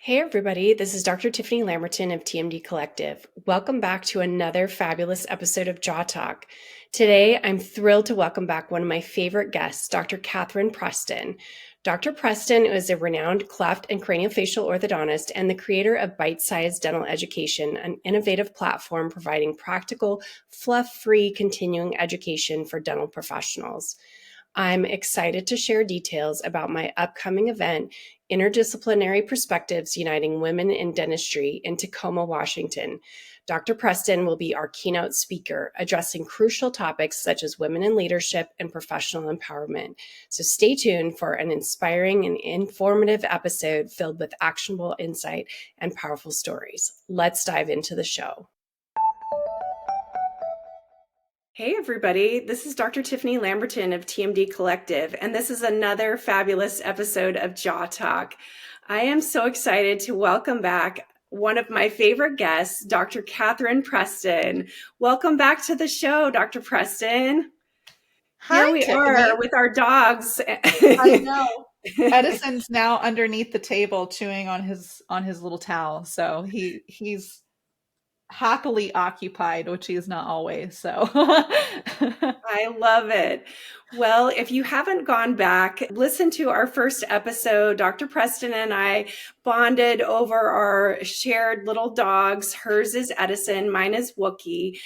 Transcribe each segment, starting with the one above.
Hey everybody, this is Dr. Tiffany Lamberton of TMD Collective. Welcome back to another fabulous episode of Jaw Talk. Today, I'm thrilled to welcome back one of my favorite guests, Dr. Kathryn Preston. Dr. Preston is a renowned cleft and craniofacial orthodontist and the creator of BiteSize Dental Education, an innovative platform providing practical, fluff-free continuing education for dental professionals. I'm excited to share details about my upcoming event, Interdisciplinary Perspectives Uniting Women in Dentistry in Tacoma, Washington. Dr. Preston will be our keynote speaker, addressing crucial topics such as women in leadership and professional empowerment. So stay tuned for an inspiring and informative episode filled with actionable insight and powerful stories. Let's dive into the show. Hey everybody, this is Dr. Tiffany Lamberton of TMD Collective, and this is another fabulous episode of Jaw Talk. I am so excited to welcome back one of my favorite guests, Dr. Kathryn Preston. Welcome back to the show, Dr. Preston. Hi, Here we Tiffany. are with our dogs. I know. Edison's now underneath the table chewing on his little towel. So he's happily occupied, which he is not always. So I love it. Well, if you haven't gone back, listen to our first episode. Dr. Preston and I bonded over our shared little dogs. Hers is Edison, mine is Wookie.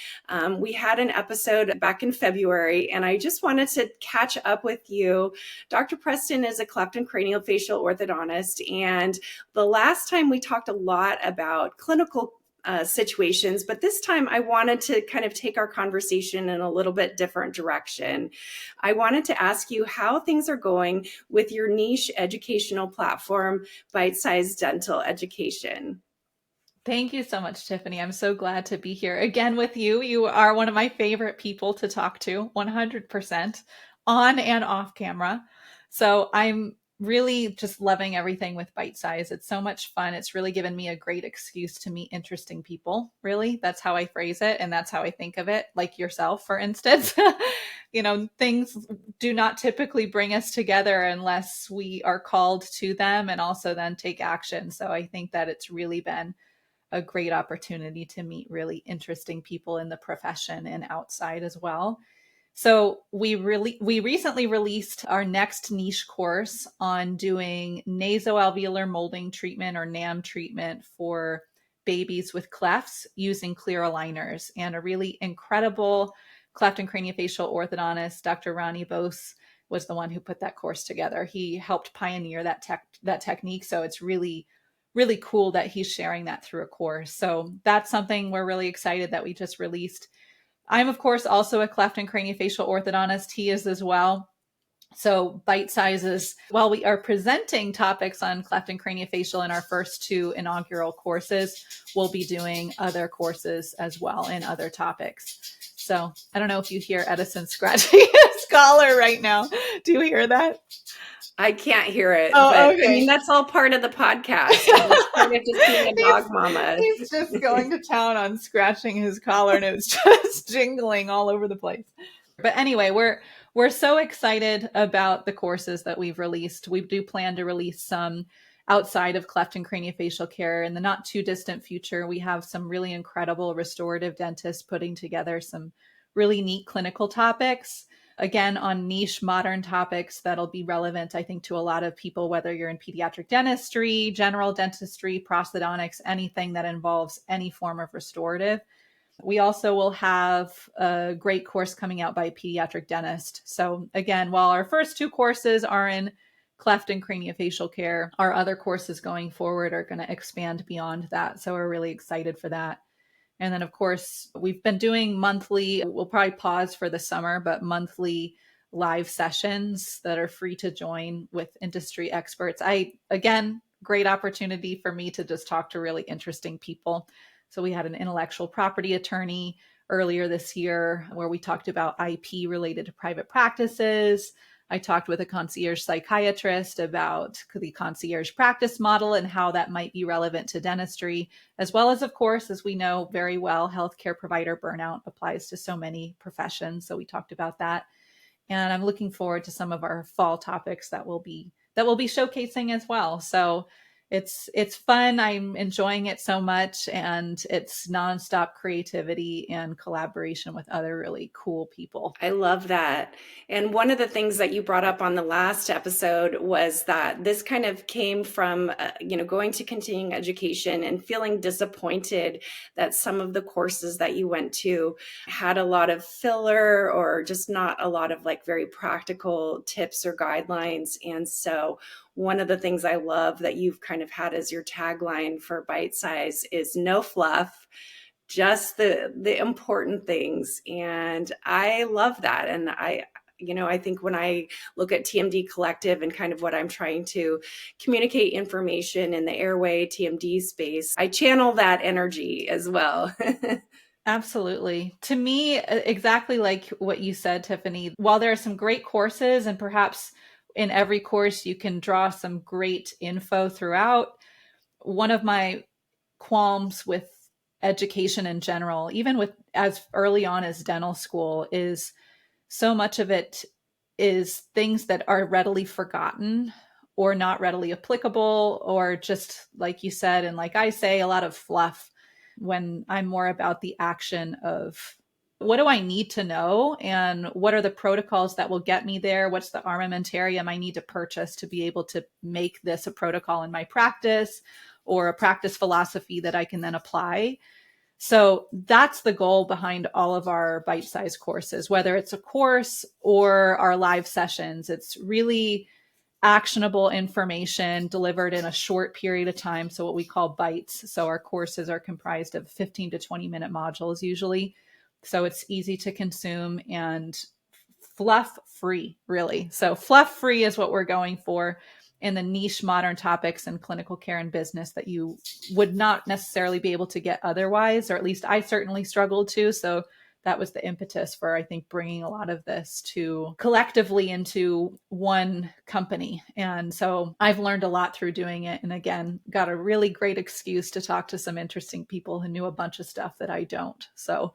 We had an episode back in February, and I just wanted to catch up with you. Dr. Preston is a cleft and craniofacial orthodontist, and the last time we talked a lot about clinical situations, but this time I wanted to kind of take our conversation in a little bit different direction. I wanted to ask you how things are going with your niche educational platform, BiteSize Dental Education. thank you so much, Tiffany. I'm so glad to be here again with you. You are one of my favorite people to talk to, 100% on and off camera. So I'm really just loving everything with BiteSize. It's so much fun. It's really given me a great excuse to meet interesting people. Really, that's how I phrase it. And that's how I think of it, like yourself, for instance. Things do not typically bring us together unless we are called to them and also then take action. So I think that it's really been a great opportunity to meet really interesting people in the profession and outside as well. So we recently released our next niche course on doing nasoalveolar molding treatment or NAM treatment for babies with clefts using clear aligners. And a really incredible cleft and craniofacial orthodontist, Dr. Ronnie Bose, was the one who put that course together. He helped pioneer that technique. So it's really cool that he's sharing that through a course. So that's something we're really excited that we just released. I'm, of course, also a cleft and craniofacial orthodontist. He is as well. So bite sizes, while we are presenting topics on cleft and craniofacial in our first two inaugural courses, we'll be doing other courses as well in other topics. So I don't know if you hear Edison scratching his collar right now. Do you hear that? I can't hear it, Oh, but okay. I mean, that's all part of the podcast. It's kind of just being a dog mama. He's just going to town on scratching his collar and it's just jingling all over the place. But anyway, we're so excited about the courses that we've released. We do plan to release some outside of cleft and craniofacial care in the not too distant future. We have some really incredible restorative dentists putting together some really neat clinical topics, again, on niche modern topics that'll be relevant, I think, to a lot of people, whether you're in pediatric dentistry, general dentistry, prosthodontics, anything that involves any form of restorative. We also will have a great course coming out by a pediatric dentist. So again, while our first two courses are in cleft and craniofacial care, our other courses going forward are going to expand beyond that. So we're really excited for that. And then, of course, we've been doing monthly, we'll probably pause for the summer, but monthly live sessions that are free to join with industry experts. Again, great opportunity for me to just talk to really interesting people. So we had an intellectual property attorney earlier this year where we talked about IP related to private practices. I talked with a concierge psychiatrist about the concierge practice model and how that might be relevant to dentistry, as well as, of course, as we know very well, healthcare provider burnout applies to so many professions. So we talked about that. And I'm looking forward to some of our fall topics that we'll be showcasing as well. So it's fun. I'm enjoying it so much, and it's nonstop creativity and collaboration with other really cool people. I love that. And one of the things that you brought up on the last episode was that this kind of came from, going to continuing education and feeling disappointed that some of the courses that you went to had a lot of filler or just not a lot of like very practical tips or guidelines. And so one of the things I love that you've kind of had as your tagline for BiteSize is no fluff, just the important things. And I love that. And I think when I look at TMD Collective and kind of what I'm trying to communicate information in the airway TMD space, I channel that energy as well. Absolutely. To me, exactly like what you said, Tiffany, while there are some great courses and perhaps in every course you can draw some great info throughout, one of my qualms with education in general, even with as early on as dental school, is so much of it is things that are readily forgotten or not readily applicable, or just like you said, and like I say, a lot of fluff, when I'm more about the action of what do I need to know and what are the protocols that will get me there? What's the armamentarium I need to purchase to be able to make this a protocol in my practice or a practice philosophy that I can then apply? So that's the goal behind all of our bite-sized courses, whether it's a course or our live sessions. It's really actionable information delivered in a short period of time. So what we call bites. So our courses are comprised of 15 to 20-minute modules usually. So it's easy to consume and fluff-free, really. So fluff-free is what we're going for in the niche modern topics in clinical care and business that you would not necessarily be able to get otherwise, or at least I certainly struggled to. So that was the impetus for, I think, bringing a lot of this to collectively into one company. And so I've learned a lot through doing it. And again, got a really great excuse to talk to some interesting people who knew a bunch of stuff that I don't. So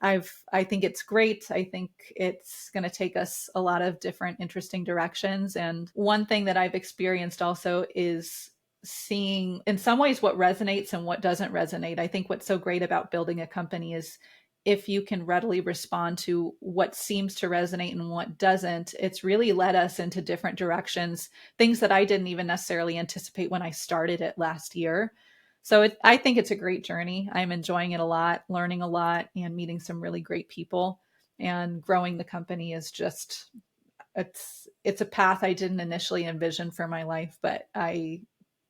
I think it's great. I think it's going to take us a lot of different interesting directions. And one thing that I've experienced also is seeing in some ways what resonates and what doesn't resonate. I think what's so great about building a company is if you can readily respond to what seems to resonate and what doesn't, it's really led us into different directions, things that I didn't even necessarily anticipate when I started it last year. So I think it's a great journey. I'm enjoying it a lot, learning a lot, and meeting some really great people. And growing the company is just, it's a path I didn't initially envision for my life, but I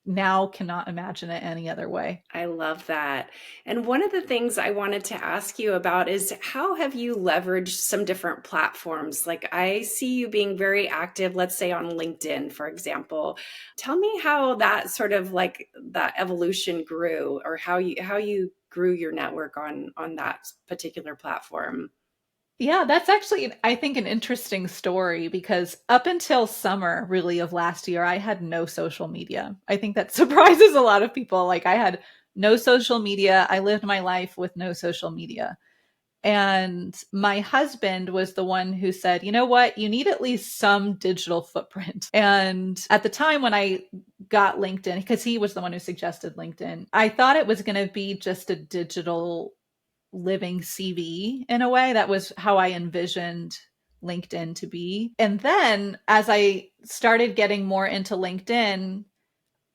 now cannot imagine it any other way. I love that. And one of the things I wanted to ask you about is how have you leveraged some different platforms? Like I see you being very active, let's say on LinkedIn, for example. Tell me how that sort of like that evolution grew, or how you grew your network on that particular platform. Yeah, that's actually, I think, an interesting story because up until summer, really, of last year, I had no social media. I think that surprises a lot of people. Like, I had no social media. I lived my life with no social media. And my husband was the one who said, you know what? You need at least some digital footprint. And at the time when I got LinkedIn, because he was the one who suggested LinkedIn, I thought it was going to be just a digital living CV in a way. That was how I envisioned LinkedIn to be. And then as I started getting more into LinkedIn,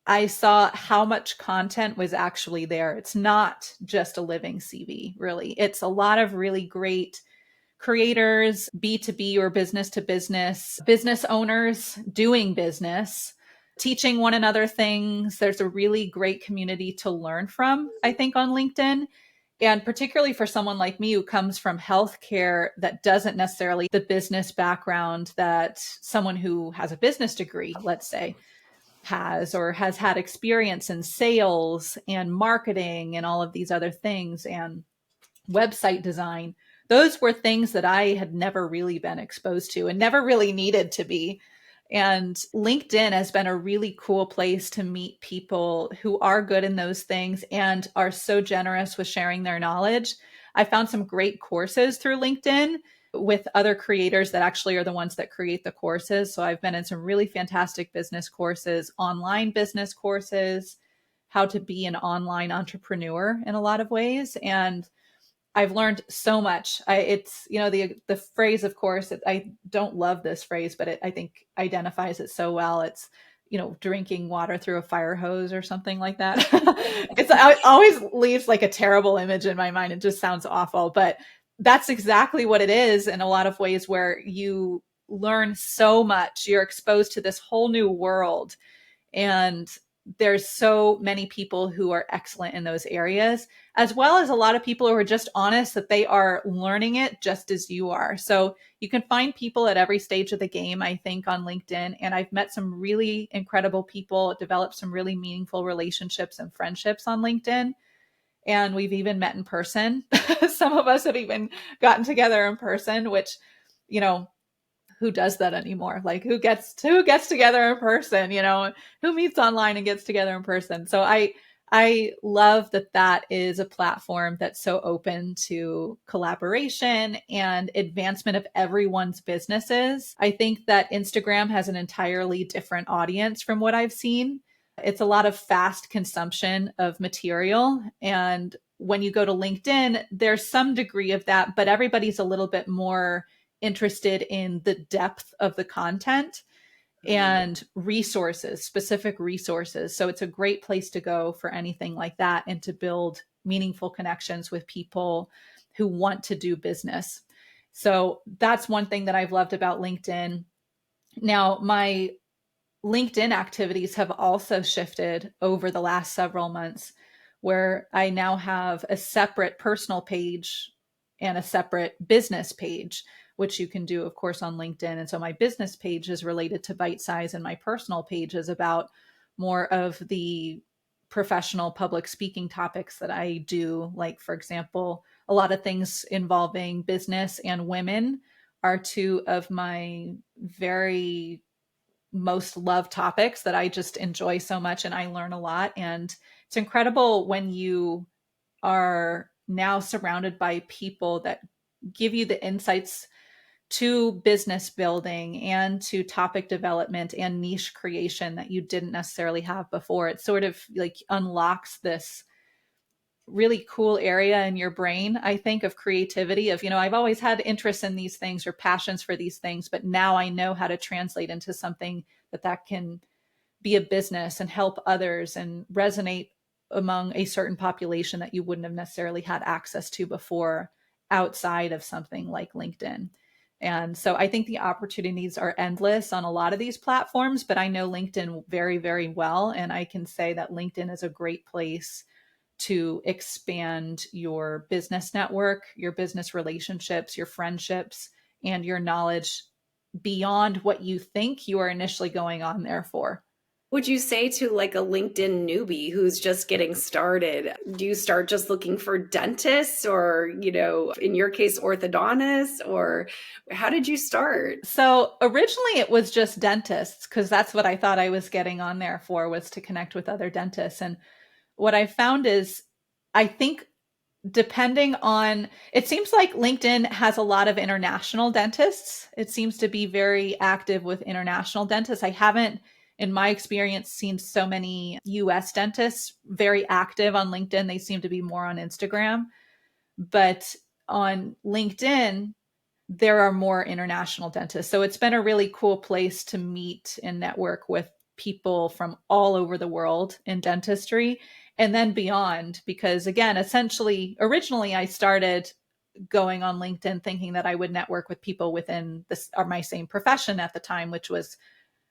I saw how much content was actually there. It's not just a living CV, really. It's a lot of really great creators, B2B or business to business owners doing business, teaching one another things. There's a really great community to learn from, I think, on LinkedIn. And particularly for someone like me who comes from healthcare that doesn't necessarily the business background that someone who has a business degree, let's say, has, or has had experience in sales and marketing and all of these other things and website design. Those were things that I had never really been exposed to and never really needed to be. And LinkedIn has been a really cool place to meet people who are good in those things and are so generous with sharing their knowledge. I found some great courses through LinkedIn with other creators that actually are the ones that create the courses. So I've been in some really fantastic business courses, online business courses, how to be an online entrepreneur in a lot of ways. And I've learned so much. It's, the phrase, of course, I don't love this phrase, but I think identifies it so well. It's, drinking water through a fire hose or something like that. It always leaves like a terrible image in my mind. It just sounds awful, but that's exactly what it is in a lot of ways, where you learn so much. You're exposed to this whole new world. And there's so many people who are excellent in those areas, as well as a lot of people who are just honest that they are learning it just as you are. So you can find people at every stage of the game, I think, on LinkedIn. And I've met some really incredible people, developed some really meaningful relationships and friendships on LinkedIn. And we've even met in person. Some of us have even gotten together in person, which, who does that anymore? Like who gets together in person, who meets online and gets together in person. So I love that is a platform that's so open to collaboration and advancement of everyone's businesses. I think that Instagram has an entirely different audience from what I've seen. It's a lot of fast consumption of material. And when you go to LinkedIn, there's some degree of that, but everybody's a little bit more interested in the depth of the content and resources, specific resources. So it's a great place to go for anything like that and to build meaningful connections with people who want to do business. So that's one thing that I've loved about LinkedIn. Now, my LinkedIn activities have also shifted over the last several months, where I now have a separate personal page and a separate business page, which you can do, of course, on LinkedIn. And so my business page is related to BiteSize, and my personal page is about more of the professional public speaking topics that I do. Like, for example, a lot of things involving business and women are two of my very most loved topics that I just enjoy so much, and I learn a lot. And it's incredible when you are now surrounded by people that give you the insights to business building and to topic development and niche creation that you didn't necessarily have before. It sort of like unlocks this really cool area in your brain, I think, of creativity, of, I've always had interest in these things or passions for these things, but now I know how to translate into something that can be a business and help others and resonate among a certain population that you wouldn't have necessarily had access to before outside of something like LinkedIn. And so I think the opportunities are endless on a lot of these platforms, but I know LinkedIn very, very well. And I can say that LinkedIn is a great place to expand your business network, your business relationships, your friendships, and your knowledge beyond what you think you are initially going on there for. Would you say to like a LinkedIn newbie who's just getting started, do you start just looking for dentists or, in your case, orthodontists, or how did you start? So originally it was just dentists, because that's what I thought I was getting on there for, was to connect with other dentists. And what I found is, I think depending on, it seems like LinkedIn has a lot of international dentists. It seems to be very active with international dentists. I haven't, in my experience, seen so many US dentists very active on LinkedIn. They seem to be more on Instagram. But on LinkedIn, there are more international dentists. So it's been a really cool place to meet and network with people from all over the world in dentistry and then beyond. Because again, essentially, originally I started going on LinkedIn thinking that I would network with people within this or my same profession at the time, which was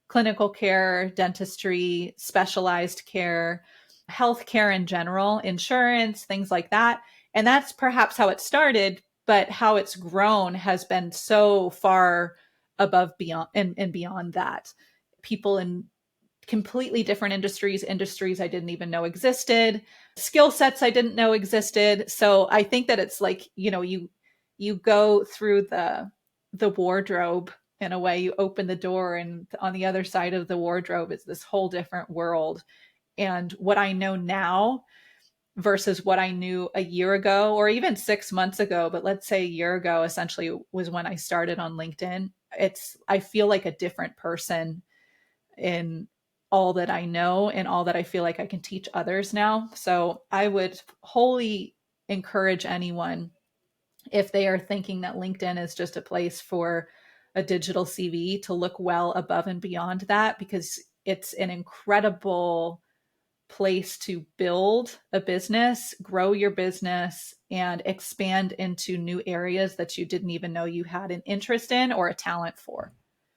clinical care, dentistry, specialized care, healthcare in general, insurance, things like that. And that's perhaps how it started, but how it's grown has been so far above beyond and beyond that. People in completely different industries I didn't even know existed, skill sets I didn't know existed. So I think that it's like, you go through the wardrobe in a way. You open the door, and on the other side of the wardrobe is this whole different world. And what I know now versus what I knew a year ago or even 6 months ago, but let's say a year ago essentially was when I started on LinkedIn. I feel like a different person in all that I know and all that I feel like I can teach others now. So I would wholly encourage anyone, if they are thinking that LinkedIn is just a place for a digital CV, to look well above and beyond that, because it's an incredible place to build a business, grow your business, and expand into new areas that you didn't even know you had an interest in or a talent for.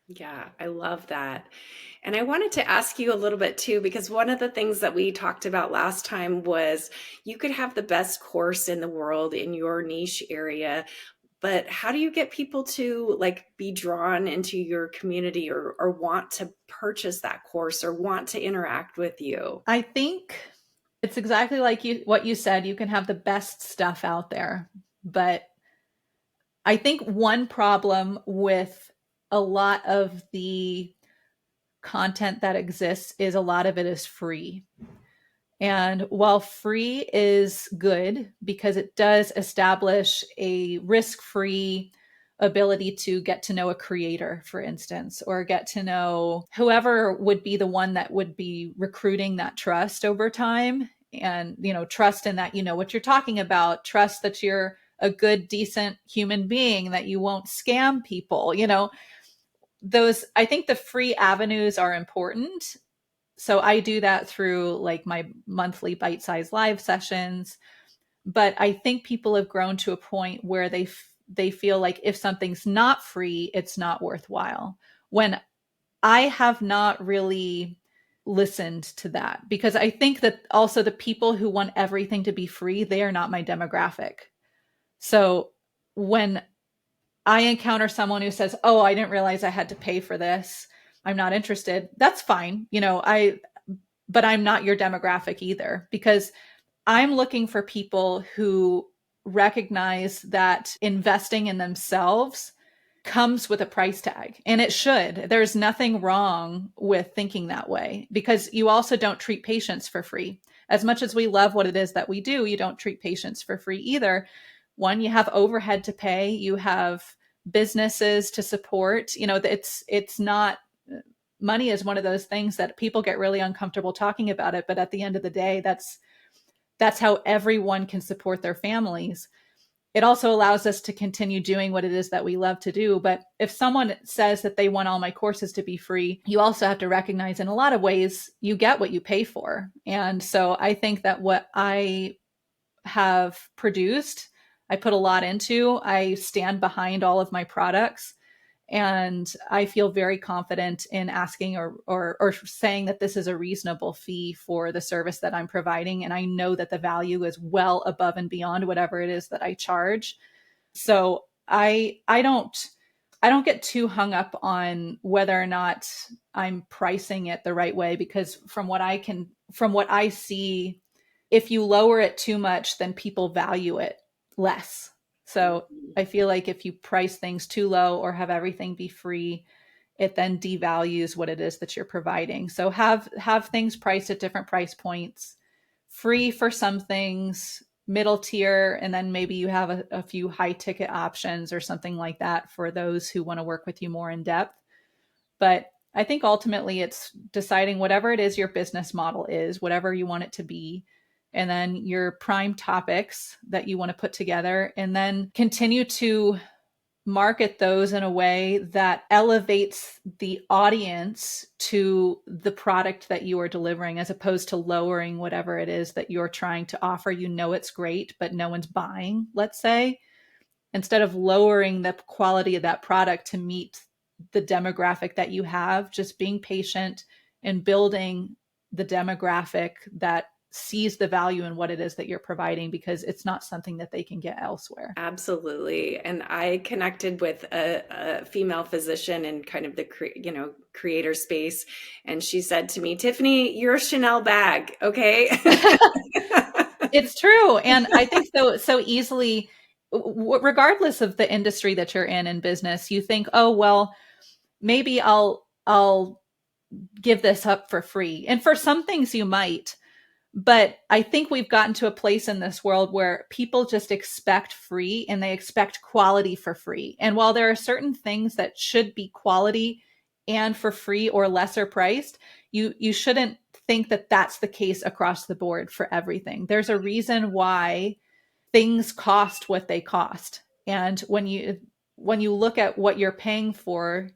Yeah, I love that. And I wanted to ask you a little bit too, because one of the things that we talked about last time was you could have the best course in the world in your niche area, but how do you get people to like be drawn into your community or want to purchase that course or want to interact with you? I think it's exactly like what you said. You can have the best stuff out there, but I think one problem with a lot of the content that exists is a lot of it is free. And while free is good because it does establish a risk-free ability to get to know a creator, for instance, or get to know whoever would be the one that would be recruiting that trust over time. And, trust in that, what you're talking about, trust that you're a good, decent human being, that you won't scam people, I think the free avenues are important. So I do that through like my monthly BiteSize live sessions. But I think people have grown to a point where they feel like if something's not free, it's not worthwhile. When I have not really listened to that, because I think that also the people who want everything to be free, they are not my demographic. So when I encounter someone who says, "Oh, I didn't realize I had to pay for this, I'm not interested," that's fine. But I'm not your demographic either, because I'm looking for people who recognize that investing in themselves comes with a price tag, and it should. There's nothing wrong with thinking that way, because you also don't treat patients for free. As much as we love what it is that we do, you don't treat patients for free either. One, you have overhead to pay, you have businesses to support. It's not, money is one of those things that people get really uncomfortable talking about it, but at the end of the day, that's how everyone can support their families. It also allows us to continue doing what it is that we love to do. But if someone says that they want all my courses to be free, you also have to recognize in a lot of ways, you get what you pay for. And so I think that what I have produced, I put a lot into. I stand behind all of my products. And I feel very confident in asking or saying that this is a reasonable fee for the service that I'm providing. And I know that the value is well above and beyond whatever it is that I charge. So I don't get too hung up on whether or not I'm pricing it the right way, because from what I see, if you lower it too much, then people value it less. So I feel like if you price things too low or have everything be free, it then devalues what it is that you're providing. So have things priced at different price points, free for some things, middle tier, and then maybe you have a few high ticket options or something like that for those who want to work with you more in depth. But I think ultimately it's deciding whatever it is your business model is, whatever you want it to be, and then your prime topics that you want to put together, and then continue to market those in a way that elevates the audience to the product that you are delivering, as opposed to lowering whatever it is that you're trying to offer. It's great, but no one's buying, let's say. Instead of lowering the quality of that product to meet the demographic that you have, just being patient and building the demographic that sees the value in what it is that you're providing, because it's not something that they can get elsewhere. Absolutely. And I connected with a female physician in kind of the creator space, and she said to me, "Tiffany, you're a Chanel bag, okay?" It's true. And I think so easily, regardless of the industry that you're in business, you think, "Oh, well, maybe I'll give this up for free." And for some things you might, But I think we've gotten to a place in this world where people just expect free and they expect quality for free. And while there are certain things that should be quality and for free or lesser priced, you shouldn't think that that's the case across the board for everything. There's a reason why things cost what they cost. And when you look at what you're paying for,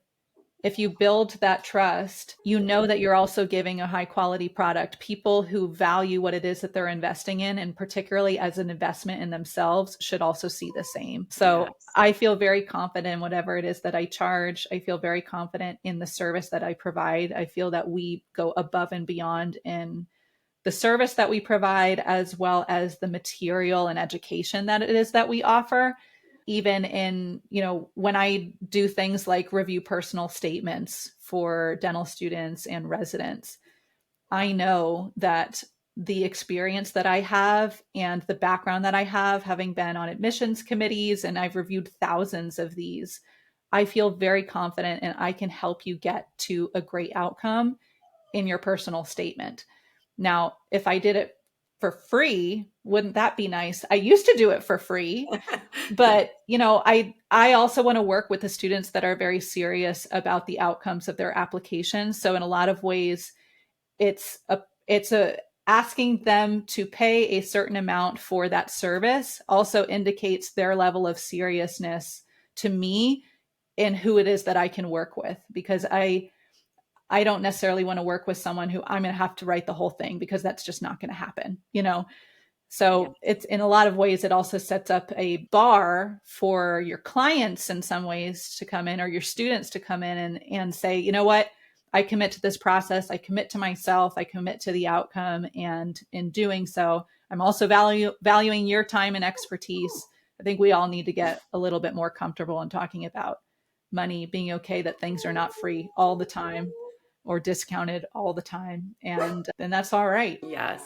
if you build that trust, you know that you're also giving a high quality product. People who value what it is that they're investing in, and particularly as an investment in themselves, should also see the same. So Yes. I feel very confident in whatever it is that I charge. I feel very confident in the service that I provide. I feel that we go above and beyond in the service that we provide, as well as the material and education that it is that we offer. Even in, when I do things like review personal statements for dental students and residents, I know that the experience that I have and the background that I have, having been on admissions committees, and I've reviewed thousands of these, I feel very confident and I can help you get to a great outcome in your personal statement. Now, if I did it for free, wouldn't that be nice? I used to do it for free, but I also want to work with the students that are very serious about the outcomes of their applications. So in a lot of ways, it's a asking them to pay a certain amount for that service also indicates their level of seriousness to me and who it is that I can work with, because I don't necessarily want to work with someone who I'm going to have to write the whole thing, because that's just not going to happen. So it's, in a lot of ways, it also sets up a bar for your clients in some ways to come in, or your students to come in and say, you know what, I commit to this process. I commit to myself. I commit to the outcome. And in doing so, I'm also valuing your time and expertise. I think we all need to get a little bit more comfortable in talking about money, being okay that things are not free all the time or discounted all the time. And that's all right. Yes.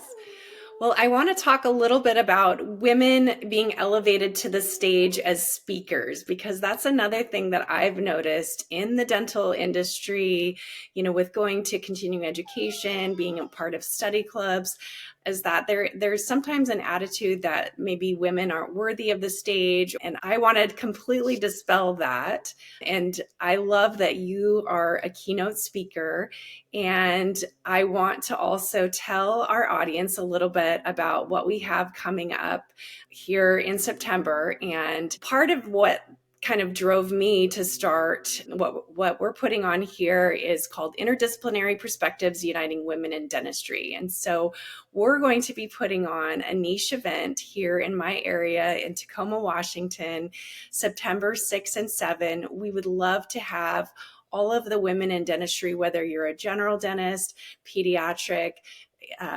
Well, I want to talk a little bit about women being elevated to the stage as speakers, because that's another thing that I've noticed in the dental industry, with going to continuing education, being a part of study clubs, is that there's sometimes an attitude that maybe women aren't worthy of the stage. And I want to completely dispel that. And I love that you are a keynote speaker. And I want to also tell our audience a little bit about what we have coming up here in September. And part of what kind of drove me to start what we're putting on here is called Interdisciplinary Perspectives Uniting Women in Dentistry. And so we're going to be putting on a niche event here in my area in Tacoma, Washington, September 6 and 7. We would love to have all of the women in dentistry, whether you're a general dentist, pediatric,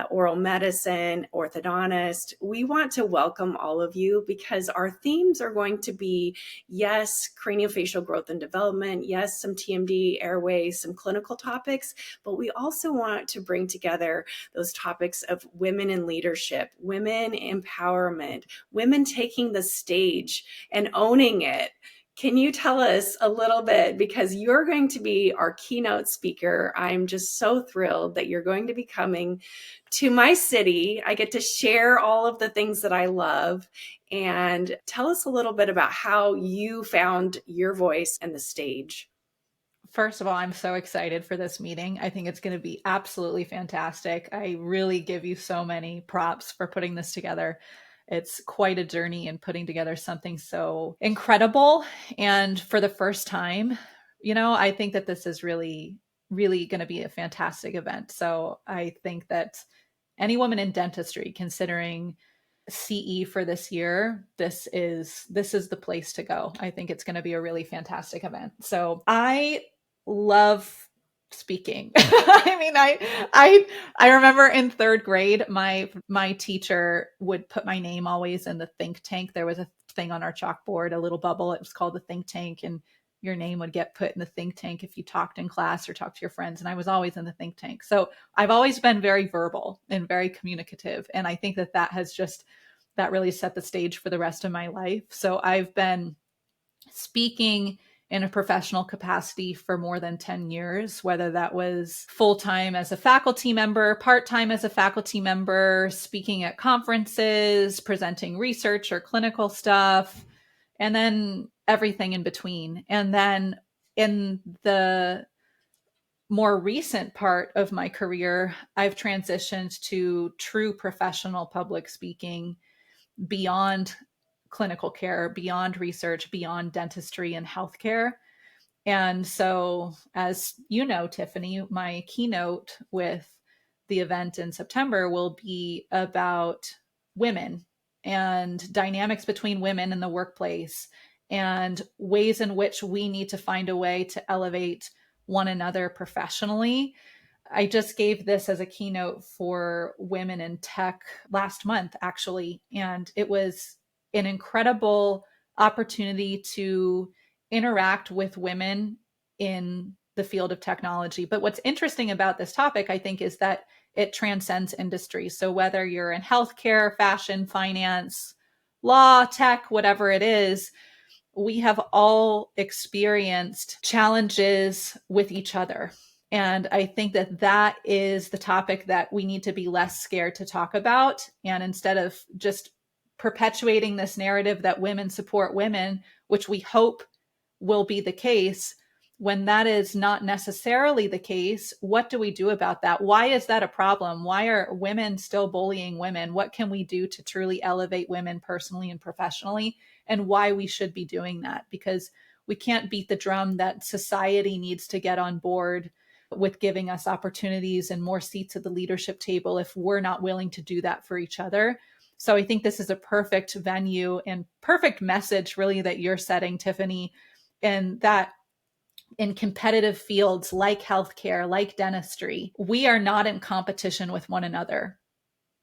oral medicine, orthodontist. We want to welcome all of you, because our themes are going to be, yes, craniofacial growth and development, yes, some TMD, airway, some clinical topics, but we also want to bring together those topics of women in leadership, women empowerment, women taking the stage and owning it. Can you tell us a little bit, because you're going to be our keynote speaker? I'm just so thrilled that you're going to be coming to my city. I get to share all of the things that I love. And tell us a little bit about how you found your voice and the stage. First of all, I'm so excited for this meeting. I think it's going to be absolutely fantastic. I really give you so many props for putting this together. It's quite a journey in putting together something so incredible. And for the first time, I think that this is really, really going to be a fantastic event. So I think that any woman in dentistry considering CE for this year, this is the place to go. I think it's going to be a really fantastic event. So I love speaking. I mean, I remember in third grade, my teacher would put my name always in the think tank. There was a thing on our chalkboard, a little bubble. It was called the think tank, and your name would get put in the think tank if you talked in class or talked to your friends. And I was always in the think tank. So I've always been very verbal and very communicative. And I think that really set the stage for the rest of my life. So I've been speaking in a professional capacity for more than 10 years, whether that was full-time as a faculty member, part-time as a faculty member, speaking at conferences, presenting research or clinical stuff, and then everything in between. And then in the more recent part of my career, I've transitioned to true professional public speaking beyond clinical care, beyond research, beyond dentistry and healthcare. And so, as you know, Tiffany, my keynote with the event in September will be about women and dynamics between women in the workplace and ways in which we need to find a way to elevate one another professionally. I just gave this as a keynote for women in tech last month, actually, and it was an incredible opportunity to interact with women in the field of technology. But what's interesting about this topic, I think, is that it transcends industry. So whether you're in healthcare, fashion, finance, law, tech, whatever it is, we have all experienced challenges with each other. And I think that that is the topic that we need to be less scared to talk about. And instead of just perpetuating this narrative that women support women, which we hope will be the case, when that is not necessarily the case, what do we do about that? Why is that a problem? Why are women still bullying women? What can we do to truly elevate women personally and professionally? And why we should be doing that? Because we can't beat the drum that society needs to get on board with giving us opportunities and more seats at the leadership table if we're not willing to do that for each other. So I think this is a perfect venue and perfect message really that you're setting, Tiffany, and that in competitive fields like healthcare, like dentistry, we are not in competition with one another.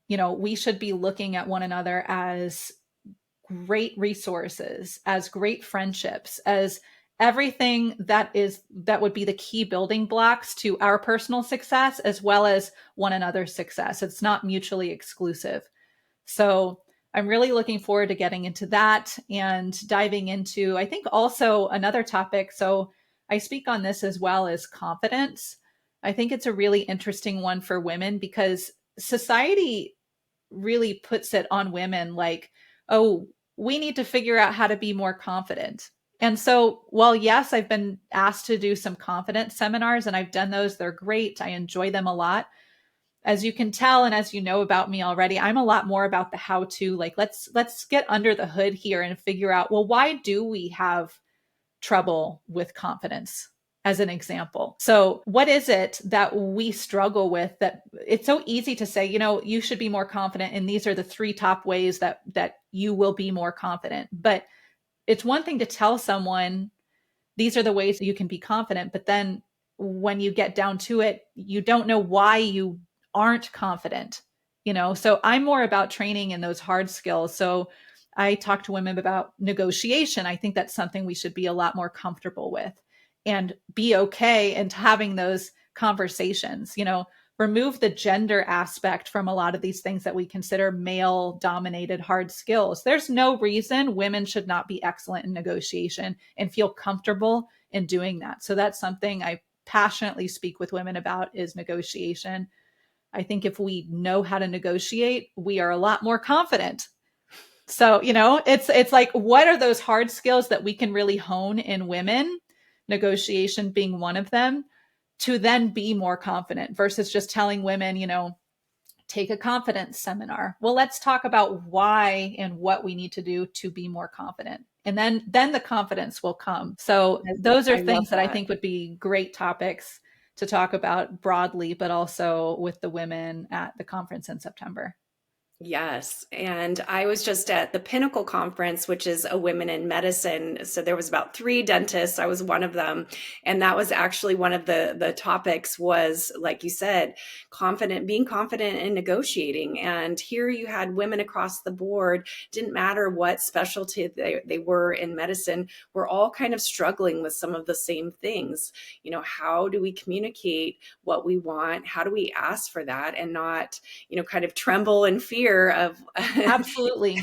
We should be looking at one another as great resources, as great friendships, as everything that would be the key building blocks to our personal success as well as one another's success. It's not mutually exclusive. So I'm really looking forward to getting into that and diving into, I think, also another topic. So I speak on this as well as confidence. I think it's a really interesting one for women because society really puts it on women like, oh, we need to figure out how to be more confident. And so, while yes, I've been asked to do some confidence seminars and I've done those, they're great. I enjoy them a lot. As you can tell, and as you know about me already, I'm a lot more about the how to, like, let's get under the hood here and figure out, well, why do we have trouble with confidence? As an example. So what is it that we struggle with that it's so easy to say, you should be more confident. And these are the 3 top ways that you will be more confident. But it's one thing to tell someone, these are the ways that you can be confident. But then when you get down to it, you don't know why you aren't confident, So I'm more about training in those hard skills. So I talk to women about negotiation. I think that's something we should be a lot more comfortable with and be okay and having those conversations, remove the gender aspect from a lot of these things that we consider male dominated hard skills. There's no reason women should not be excellent in negotiation and feel comfortable in doing that. So that's something I passionately speak with women about is negotiation. I think if we know how to negotiate, we are a lot more confident. So, it's like, what are those hard skills that we can really hone in women, negotiation being one of them, to then be more confident versus just telling women, take a confidence seminar. Well, let's talk about why and what we need to do to be more confident. And then the confidence will come. So those are things that I think would be great topics to talk about broadly, but also with the women at the conference in September. Yes. And I was just at the Pinnacle Conference, which is a women in medicine. So there was about 3 dentists. I was one of them. And that was actually one of the topics was, like you said, being confident in negotiating. And here you had women across the board, didn't matter what specialty they were in medicine, we're all kind of struggling with some of the same things. How do we communicate what we want? How do we ask for that and not, kind of tremble in fear of Absolutely.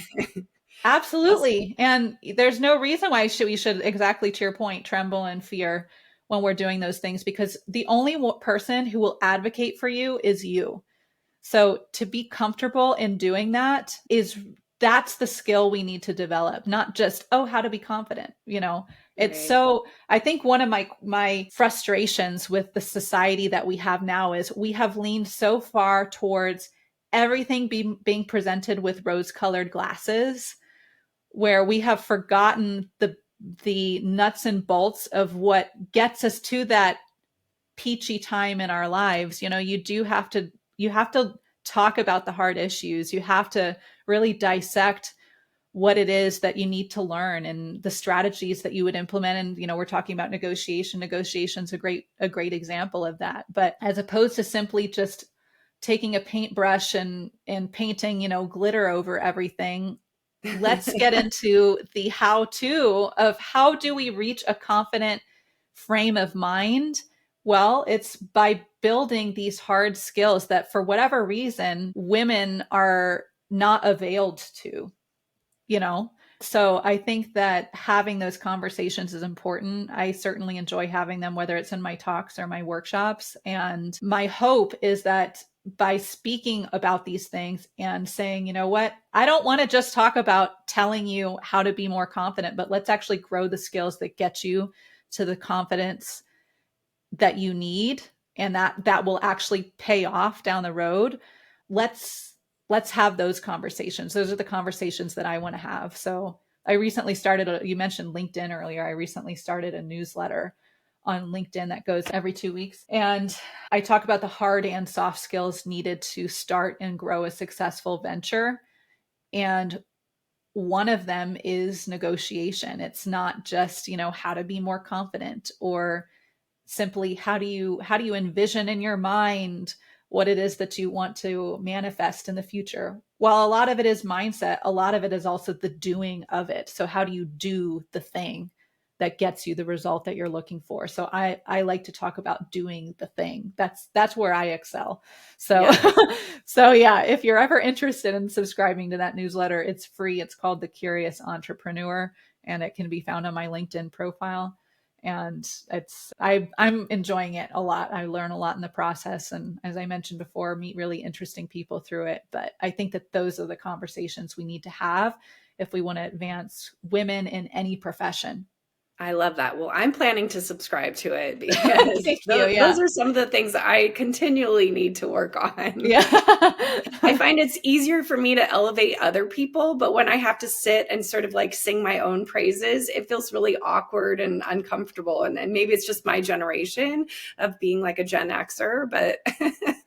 Absolutely. And there's no reason why we should, exactly to your point, tremble in fear when we're doing those things, because the only person who will advocate for you is you. So to be comfortable in doing that that's the skill we need to develop, not just, oh, how to be confident. It's Right. so, I think one of my frustrations with the society that we have now is we have leaned so far towards everything being presented with rose-colored glasses, where we have forgotten the nuts and bolts of what gets us to that peachy time in our lives. You have to talk about the hard issues. You have to really dissect what it is that you need to learn and the strategies that you would implement. And we're talking about negotiation's a great example of that. But as opposed to simply just taking a paintbrush and painting glitter over everything, let's get into the how-to of how do we reach a confident frame of mind. Well, it's by building these hard skills that for whatever reason women are not availed to. So I think that having those conversations is important. I certainly enjoy having them, whether it's in my talks or my workshops. And my hope is that by speaking about these things and saying, you know what, I don't want to just talk about telling you how to be more confident, but let's actually grow the skills that get you to the confidence that you need, and that will actually pay off down the road. Let's have those conversations. Those are the conversations that I want to have. So I recently started you mentioned LinkedIn earlier. I recently started a newsletter on LinkedIn that goes every 2 weeks. And I talk about the hard and soft skills needed to start and grow a successful venture. And one of them is negotiation. It's not just, how to be more confident, or simply how do you envision in your mind what it is that you want to manifest in the future. While a lot of it is mindset, a lot of it is also the doing of it. So how do you do the thing that gets you the result that you're looking for? So I like to talk about doing the thing. That's where I excel. So Yeah. so yeah, if you're ever interested in subscribing to that newsletter, it's free. It's called The Curious Entrepreneur, and it can be found on my LinkedIn profile. And I'm enjoying it a lot. I learn a lot in the process. And as I mentioned before, meet really interesting people through it. But I think that those are the conversations we need to have if we want to advance women in any profession. I love that. Well, I'm planning to subscribe to it because Thank you. those Yeah. are some of the things I continually need to work on. Yeah. I find it's easier for me to elevate other people, but when I have to sit and sort of like sing my own praises, it feels really awkward and uncomfortable. And maybe it's just my generation of being like a Gen Xer, but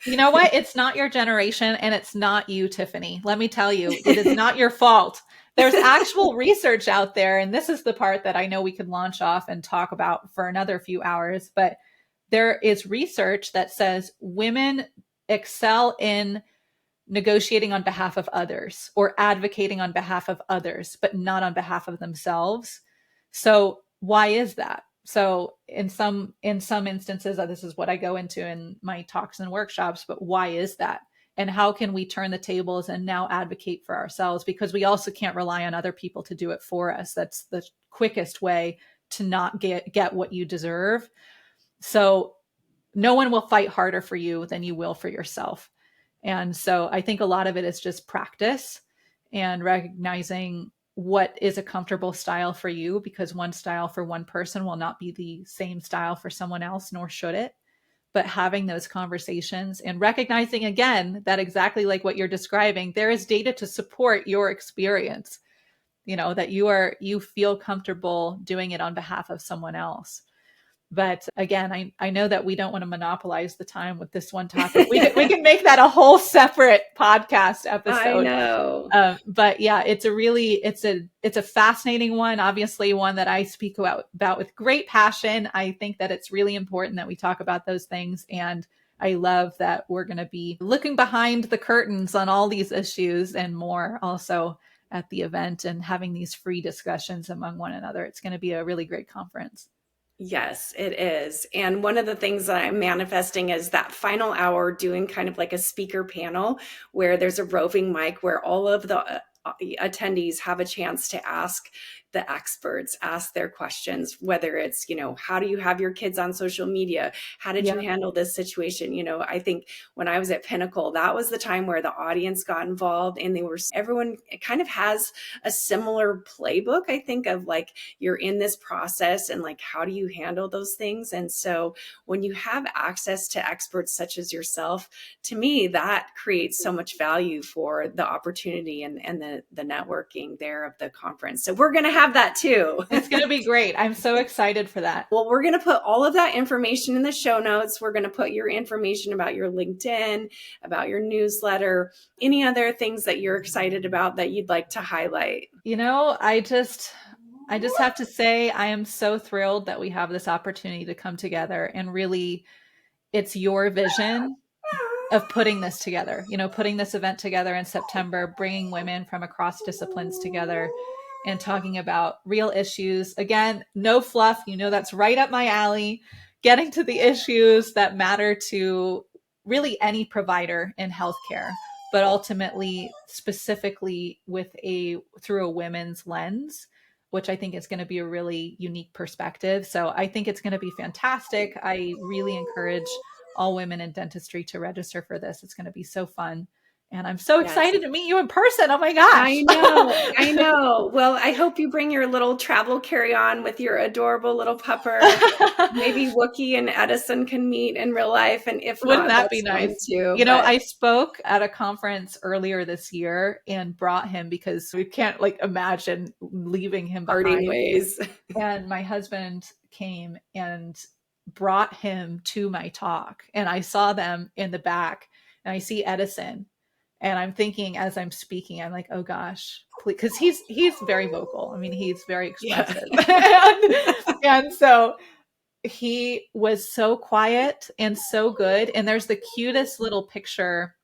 You know what? It's not your generation, and it's not you, Tiffany. Let me tell you, it is not your fault. There's actual research out there, and this is the part that I know we could launch off and talk about for another few hours, but there is research that says women excel in negotiating on behalf of others or advocating on behalf of others, but not on behalf of themselves. So why is that? So in some instances, this is what I go into in my talks and workshops, but why is that? And how can we turn the tables and now advocate for ourselves? Because we also can't rely on other people to do it for us. That's the quickest way to not get what you deserve. So no one will fight harder for you than you will for yourself. And so I think a lot of it is just practice and recognizing what is a comfortable style for you, because one style for one person will not be the same style for someone else, nor should it. But having those conversations and recognizing again that exactly like what you're describing, there is data to support your experience, that you feel comfortable doing it on behalf of someone else. But again, I know that we don't want to monopolize the time with this one topic. We can make that a whole separate podcast episode. I know. But yeah, it's a fascinating one. Obviously, one that I speak about with great passion. I think that it's really important that we talk about those things, and I love that we're going to be looking behind the curtains on all these issues and more also at the event, and having these free discussions among one another. It's going to be a really great conference. Yes, it is. And one of the things that I'm manifesting is that final hour doing kind of like a speaker panel where there's a roving mic where all of the attendees have a chance to ask the experts, ask their questions, whether it's, how do you have your kids on social media? How did you handle this situation? I think when I was at Pinnacle, that was the time where the audience got involved, and everyone kind of has a similar playbook, I think, of like, you're in this process and like, how do you handle those things? And so when you have access to experts such as yourself, to me, that creates so much value for the opportunity and the networking there of the conference. So we're going to have that too. It's going to be great. I'm so excited for that. Well, we're going to put all of that information in the show notes. We're going to put your information about your LinkedIn, about your newsletter, any other things that you're excited about that you'd like to highlight. I just have to say, I am so thrilled that we have this opportunity to come together, and really it's your vision of putting this together, putting this event together in September, bringing women from across disciplines together and talking about real issues. Again, no fluff, that's right up my alley, getting to the issues that matter to really any provider in healthcare, but ultimately, specifically through a women's lens, which I think is going to be a really unique perspective. So I think it's going to be fantastic. I really encourage all women in dentistry to register for this. It's going to be so fun. And I'm so excited to meet you in person. Oh my gosh. I know. Well, I hope you bring your little travel carry-on with your adorable little pupper. Maybe Wookie and Edison can meet in real life. And if wouldn't not, that be nice too? I spoke at a conference earlier this year and brought him because we can't imagine leaving him behind. Ways. And my husband came and brought him to my talk, and I saw them in the back, and I see Edison. And I'm thinking as I'm speaking, I'm like, oh gosh, because he's very vocal. I mean, he's very expressive. Yeah. and so he was so quiet and so good. And there's the cutest little picture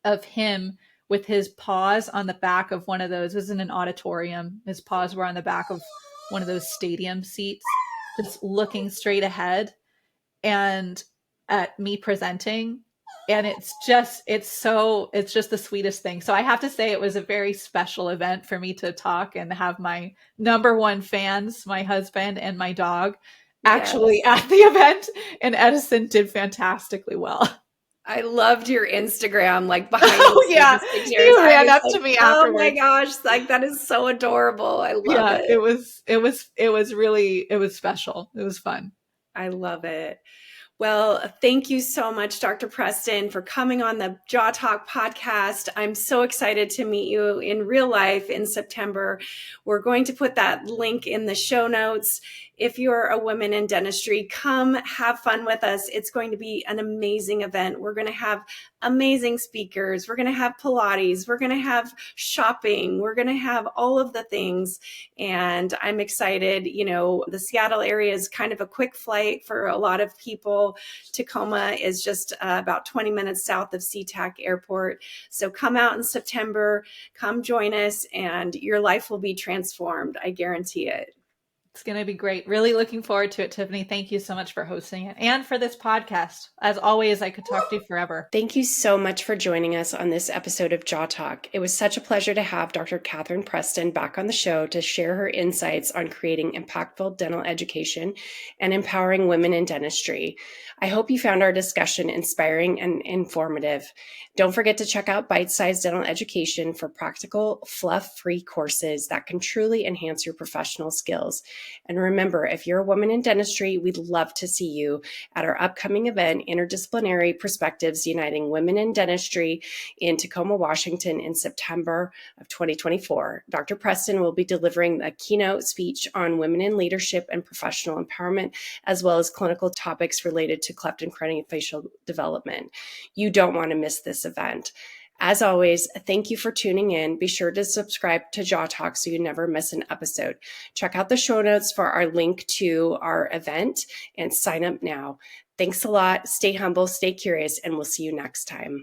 of him with his paws on the back of one of those. This is in an auditorium. His paws were on the back of one of those stadium seats, just looking straight ahead and at me presenting. And it's just the sweetest thing. So I have to say it was a very special event for me to talk and have my number one fans, my husband and my dog, actually at the event. And Edison did fantastically well. I loved your Instagram, behind the scenes pictures. He ran up to me afterwards. Oh my gosh, that is so adorable. I love it. It was special. It was fun. I love it. Well, thank you so much, Dr. Preston, for coming on the Jaw Talk podcast. I'm so excited to meet you in real life in September. We're going to put that link in the show notes. If you're a woman in dentistry, come have fun with us. It's going to be an amazing event. We're going to have amazing speakers. We're going to have Pilates. We're going to have shopping. We're going to have all of the things. And I'm excited. The Seattle area is kind of a quick flight for a lot of people. Tacoma is just about 20 minutes south of SeaTac Airport. So come out in September, come join us, and your life will be transformed. I guarantee it. It's going to be great. Really looking forward to it, Tiffany. Thank you so much for hosting it and for this podcast. As always, I could talk to you forever. Thank you so much for joining us on this episode of Jaw Talk. It was such a pleasure to have Dr. Kathryn Preston back on the show to share her insights on creating impactful dental education and empowering women in dentistry. I hope you found our discussion inspiring and informative. Don't forget to check out BiteSize Dental Education for practical, fluff-free courses that can truly enhance your professional skills. And remember, if you're a woman in dentistry, we'd love to see you at our upcoming event, Interdisciplinary Perspectives Uniting Women in Dentistry in Tacoma, Washington in September of 2024. Dr. Preston will be delivering a keynote speech on women in leadership and professional empowerment, as well as clinical topics related to cleft and craniofacial development. You don't want to miss this event. As always, thank you for tuning in. Be sure to subscribe to Jaw Talk so you never miss an episode. Check out the show notes for our link to our event and sign up now. Thanks a lot. Stay humble, stay curious, and we'll see you next time.